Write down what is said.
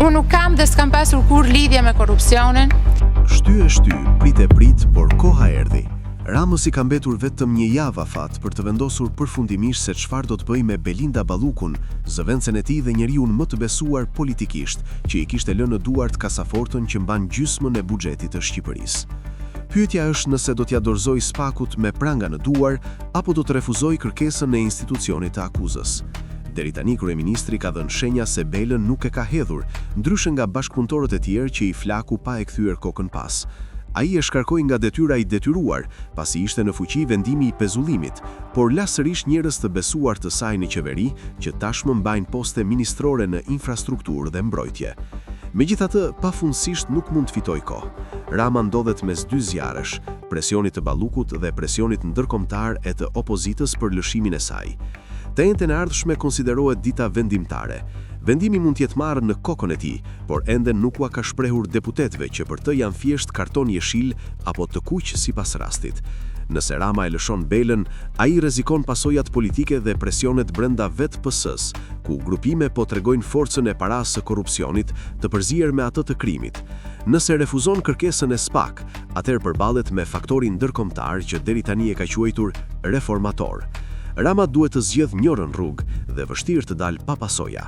Unë nuk kam dhe s'kam pasur kur lidhje me korrupsionin. Shty, prit, por koha erdhi. Ramës i ka mbetur vetëm një javë afat për të vendosur përfundimisht se çfarë do të bëjë me Belinda Ballukun, zëvendësen e tij dhe njeriu më të besuar politikisht, që i kishte lënë në duart kasafortën që mban gjysmën e buxhetit të Shqipërisë. Pyetja është nëse do t'ja dorëzoj spakut me pranga në duar apo do të refuzoj kërkesën e institucionit të akuzës. Deri tani kryeministri ka dhënë shenja se Belën nuk e ka hedhur, ndryshe nga bashkëpunëtorët e tjerë që i flaku pa e kthyer kokën pas. Ai e shkarkoi nga detyra i detyruar, pasi ishte në fuqi vendimi i pezullimit, por la sërish njerëz të besuar të saj në qeveri që tashmë mbajnë poste ministrore në infrastrukturë dhe mbrojtje. Megjithatë, pafundësisht nuk mund të fitoj kohë. Rama ndodhet mes dy zjarresh, presionit të Ballukut dhe presionit ndërkombëtar e të opozitës për lëshimin e saj. Të njëjtën e ardhshme konsiderohet dita vendimtare. Vendimi mund të jetë marrë në kokën e tij, por ende nuk ua ka shprehur deputetëve që për të janë thjesht karton jeshil apo të kuq sipas rastit. Nëse Rama e lëshon Belën, ai rrezikon pasojat politike dhe presionet brenda vetë PS-s, ku grupime po tregojnë forcën e parasë së korrupsionit të përzier me atë të krimit. Nëse refuzon kërkesën e SPAK, atëherë përballet me faktorin ndërkombëtar që deri tani e ka quajtur reformator. Rama duhet të zgjedhë njërën rrugë dhe vështirë të dalë pa pasoja.